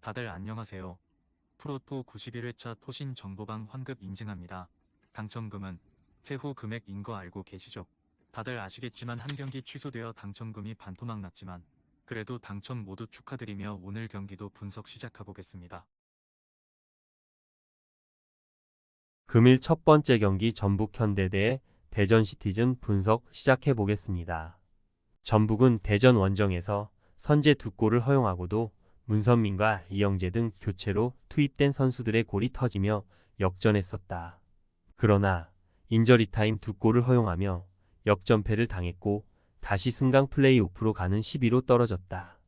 다들 안녕하세요. 프로토 91회차 토신 정보방 환급 인증합니다. 당첨금은 세후 금액인 거 알고 계시죠? 다들 아시겠지만 한 경기 취소되어 당첨금이 반토막 났지만 그래도 당첨 모두 축하드리며 오늘 경기도 분석 시작해보겠습니다. 금일 첫 번째 경기 전북 현대 대 대전 시티즌 분석 시작해 보겠습니다. 전북은 대전 원정에서 선제 2골을 허용하고도 문선민과 이영재 등 교체로 투입된 선수들의 골이 터지며 역전했었다. 그러나 인저리 타임 2골을 허용하며 역전패를 당했고 다시 승강 플레이오프로 가는 10위로 떨어졌다.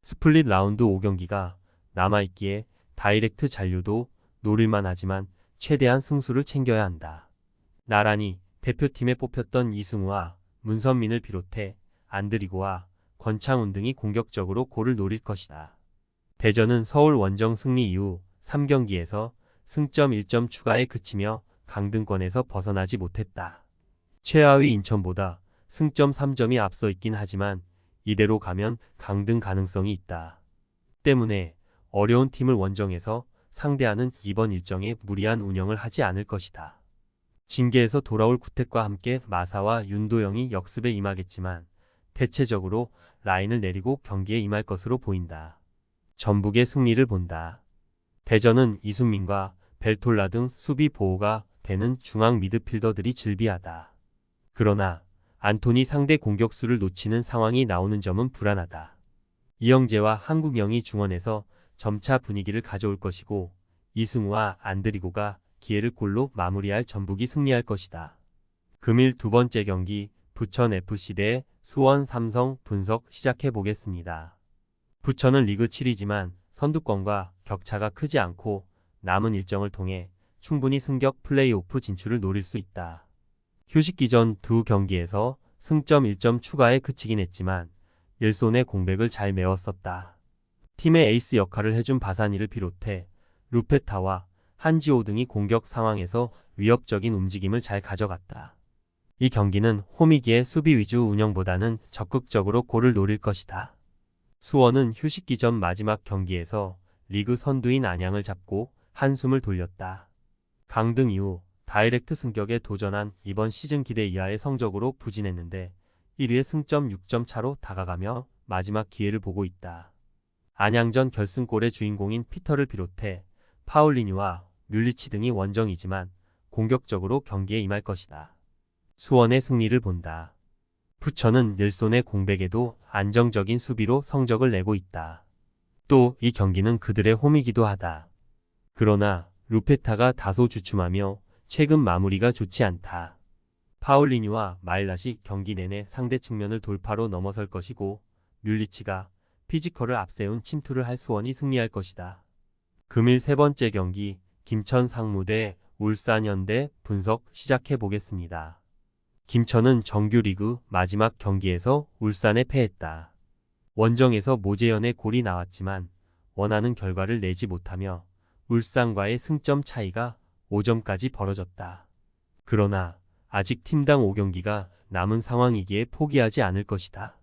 스플릿 라운드 5경기가 남아있기에 다이렉트 잔류도 노릴만 하지만 최대한 승수를 챙겨야 한다. 나란히 대표팀에 뽑혔던 이승우와 문선민을 비롯해 안드리고와 권창훈 등이 공격적으로 골을 노릴 것이다. 대전은 서울 원정 승리 이후 3경기에서 승점 1점 추가에 그치며 강등권에서 벗어나지 못했다. 최하위 인천보다 승점 3점이 앞서 있긴 하지만 이대로 가면 강등 가능성이 있다. 때문에 어려운 팀을 원정에서 상대하는 이번 일정에 무리한 운영을 하지 않을 것이다. 징계에서 돌아올 구택과 함께 마사와 윤도영이 역습에 임하겠지만 대체적으로 라인을 내리고 경기에 임할 것으로 보인다. 전북의 승리를 본다. 대전은 이순민과 벨톨라 등 수비 보호가 되는 중앙 미드필더들이 즐비하다. 그러나 안토니 상대 공격수를 놓치는 상황이 나오는 점은 불안하다. 이영재와 한국영이 중원에서 점차 분위기를 가져올 것이고 이승우와 안드리고가 기회를 골로 마무리할 전북이 승리할 것이다. 금일 두 번째 경기 부천FC 대 수원 삼성 분석 시작해 보겠습니다. 부천은 리그 7위지만 선두권과 격차가 크지 않고 남은 일정을 통해 충분히 승격 플레이오프 진출을 노릴 수 있다. 휴식기 전 두 경기에서 승점 1점 추가에 그치긴 했지만 일손의 공백을 잘 메웠었다. 팀의 에이스 역할을 해준 바사니를 비롯해 루페타와 한지호 등이 공격 상황에서 위협적인 움직임을 잘 가져갔다. 이 경기는 홈이기에 수비 위주 운영보다는 적극적으로 골을 노릴 것이다. 수원은 휴식기 전 마지막 경기에서 리그 선두인 안양을 잡고 한숨을 돌렸다. 강등 이후 다이렉트 승격에 도전한 이번 시즌 기대 이하의 성적으로 부진했는데 1위에 승점 6점 차로 다가가며 마지막 기회를 보고 있다. 안양전 결승골의 주인공인 피터를 비롯해 파울리뉴와 뮬리치 등이 원정이지만 공격적으로 경기에 임할 것이다. 수원의 승리를 본다. 부천은 일손의 공백에도 안정적인 수비로 성적을 내고 있다. 또 이 경기는 그들의 홈이기도 하다. 그러나 루페타가 다소 주춤하며 최근 마무리가 좋지 않다. 파울리뉴와 마일랏이 경기 내내 상대 측면을 돌파로 넘어설 것이고 뮬리치가 피지컬을 앞세운 침투를 할 수원이 승리할 것이다. 금일 세 번째 경기 김천 상무 대 울산현대 분석 시작해 보겠습니다. 김천은 정규리그 마지막 경기에서 울산에 패했다. 원정에서 모재현의 골이 나왔지만 원하는 결과를 내지 못하며 울산과의 승점 차이가 5점까지 벌어졌다. 그러나 아직 팀당 5경기가 남은 상황이기에 포기하지 않을 것이다.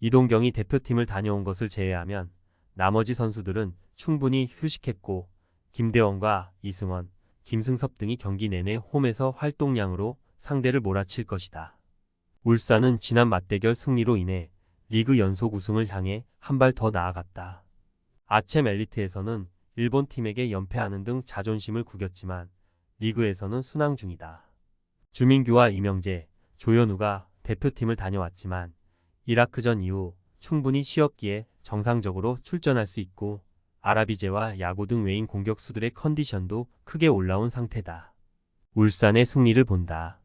이동경이 대표팀을 다녀온 것을 제외하면 나머지 선수들은 충분히 휴식했고 김대원과 이승원, 김승섭 등이 경기 내내 홈에서 활동량으로 상대를 몰아칠 것이다. 울산은 지난 맞대결 승리로 인해 리그 연속 우승을 향해 한 발 더 나아갔다. 아쳔 엘리트에서는 일본 팀에게 연패하는 등 자존심을 구겼지만 리그에서는 순항 중이다. 주민규와 이명재, 조현우가 대표팀을 다녀왔지만 이라크전 이후 충분히 쉬었기에 정상적으로 출전할 수 있고 아라비제와 야구 등 외인 공격수들의 컨디션도 크게 올라온 상태다. 울산의 승리를 본다.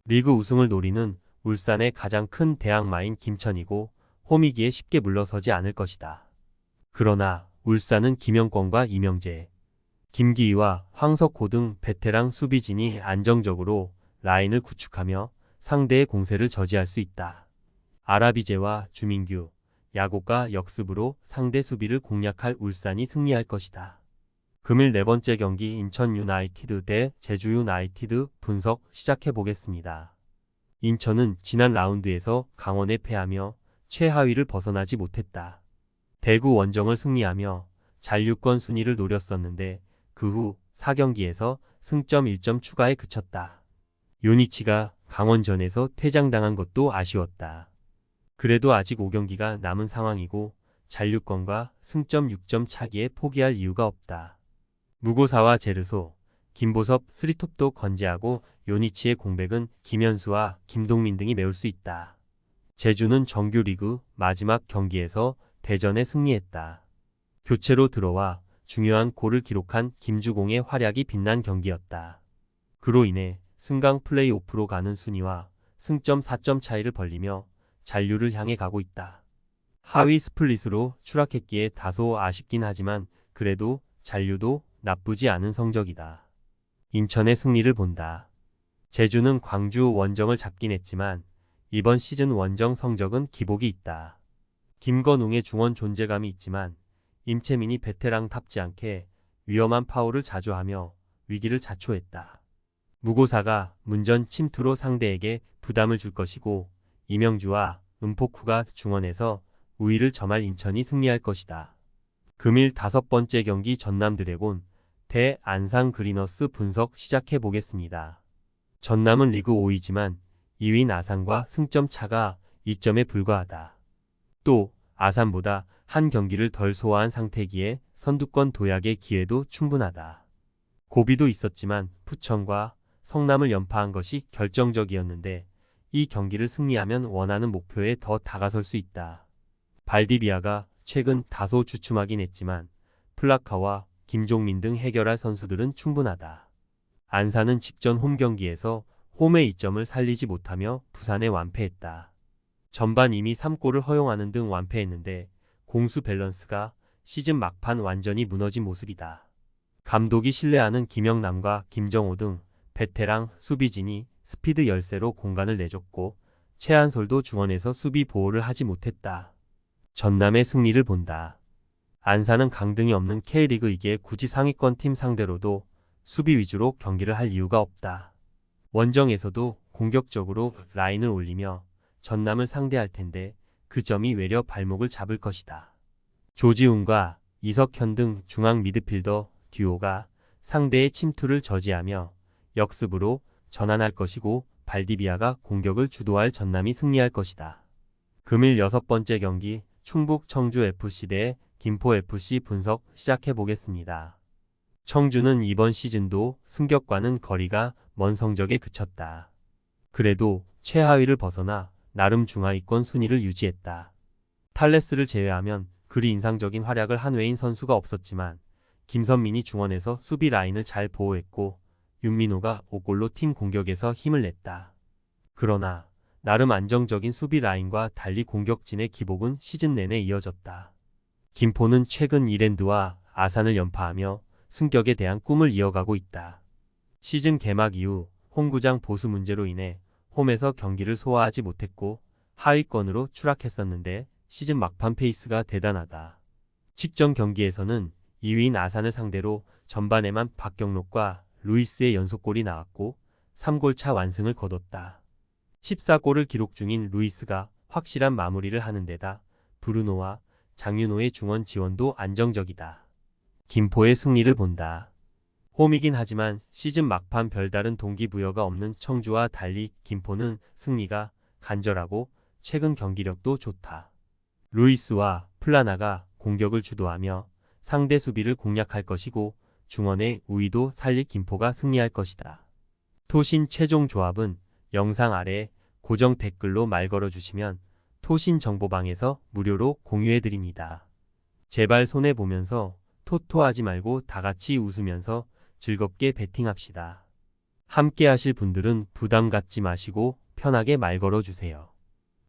리그 우승을 노리는 울산의 가장 큰 대항마인 김천이고 홈이기에 쉽게 물러서지 않을 것이다. 그러나 울산은 김영권과 이명재, 김기희와 황석호 등 베테랑 수비진이 안정적으로 라인을 구축하며 상대의 공세를 저지할 수 있다. 아라비제와 주민규, 야고가 역습으로 상대 수비를 공략할 울산이 승리할 것이다. 금일 네 번째 경기 인천 유나이티드 대 제주 유나이티드 분석 시작해 보겠습니다. 인천은 지난 라운드에서 강원에 패하며 최하위를 벗어나지 못했다. 대구 원정을 승리하며 잔류권 순위를 노렸었는데 그 후 4경기에서 승점 1점 추가에 그쳤다. 요니치가 강원전에서 퇴장당한 것도 아쉬웠다. 그래도 아직 5경기가 남은 상황이고 잔류권과 승점 6점 차기에 포기할 이유가 없다. 무고사와 제르소, 김보섭, 스리톱도 건재하고 요니치의 공백은 김현수와 김동민 등이 메울 수 있다. 제주는 정규리그 마지막 경기에서 대전에 승리했다. 교체로 들어와 중요한 골을 기록한 김주공의 활약이 빛난 경기였다. 그로 인해 승강 플레이오프로 가는 순위와 승점 4점 차이를 벌리며 잔류를 향해 가고 있다. 하위 스플릿으로 추락했기에 다소 아쉽긴 하지만 그래도 잔류도 나쁘지 않은 성적이다. 인천의 승리를 본다. 제주는 광주 원정을 잡긴 했지만 이번 시즌 원정 성적은 기복이 있다. 김건웅의 중원 존재감이 있지만 임채민이 베테랑답지 않게 위험한 파울을 자주 하며 위기를 자초했다. 무고사가 문전 침투로 상대에게 부담을 줄 것이고 이명주와 은포쿠가 중원에서 우위를 점할 인천이 승리할 것이다. 금일 5번째 경기 전남 드래곤 대 안산 그리너스 분석 시작해 보겠습니다. 전남은 리그 5위지만 2위인 아산과 승점 차가 2점에 불과하다. 또 아산보다 한 경기를 덜 소화한 상태기에 선두권 도약의 기회도 충분하다. 고비도 있었지만 부천과 성남을 연파한 것이 결정적이었는데 이 경기를 승리하면 원하는 목표에 더 다가설 수 있다. 발디비아가 최근 다소 주춤하긴 했지만 플라카와 김종민 등 해결할 선수들은 충분하다. 안산은 직전 홈 경기에서 홈의 이점을 살리지 못하며 부산에 완패했다. 전반 이미 3골을 허용하는 등 완패했는데 공수 밸런스가 시즌 막판 완전히 무너진 모습이다. 감독이 신뢰하는 김영남과 김정호 등 베테랑 수비진이 스피드 열세로 공간을 내줬고 최한솔도 중원에서 수비 보호를 하지 못했다. 전남의 승리를 본다. 안산은 강등이 없는 K리그 이기에 굳이 상위권 팀 상대로도 수비 위주로 경기를 할 이유가 없다. 원정에서도 공격적으로 라인을 올리며 전남을 상대할 텐데 그 점이 외려 발목을 잡을 것이다. 조지훈과 이석현 등 중앙 미드필더 듀오가 상대의 침투를 저지하며 역습으로 전환할 것이고 발디비아가 공격을 주도할 전남이 승리할 것이다. 금일 6번째 경기 충북 청주FC 대 김포FC 분석 시작해 보겠습니다. 청주는 이번 시즌도 승격과는 거리가 먼 성적에 그쳤다. 그래도 최하위를 벗어나 나름 중하위권 순위를 유지했다. 탈레스를 제외하면 그리 인상적인 활약을 한 외인 선수가 없었지만 김선민이 중원에서 수비 라인을 잘 보호했고 윤민호가 5골로 팀 공격에서 힘을 냈다. 그러나 나름 안정적인 수비 라인과 달리 공격진의 기복은 시즌 내내 이어졌다. 김포는 최근 이랜드와 아산을 연파하며 승격에 대한 꿈을 이어가고 있다. 시즌 개막 이후 홈구장 보수 문제로 인해 홈에서 경기를 소화하지 못했고 하위권으로 추락했었는데 시즌 막판 페이스가 대단하다. 직전 경기에서는 2위인 아산을 상대로 전반에만 박경록과 루이스의 연속골이 나왔고 3골차 완승을 거뒀다. 14골을 기록 중인 루이스가 확실한 마무리를 하는 데다 브루노와 장윤호의 중원 지원도 안정적이다. 김포의 승리를 본다. 홈이긴 하지만 시즌 막판 별다른 동기부여가 없는 청주와 달리 김포는 승리가 간절하고 최근 경기력도 좋다. 루이스와 플라나가 공격을 주도하며 상대 수비를 공략할 것이고 중원의 우위도 살릴 김포가 승리할 것이다. 토신 최종 조합은 영상 아래 고정 댓글로 말 걸어주시면 토신 정보방에서 무료로 공유해드립니다. 제발 손해보면서 토토하지 말고 다같이 웃으면서 즐겁게 베팅합시다. 함께 하실 분들은 부담 갖지 마시고 편하게 말 걸어주세요.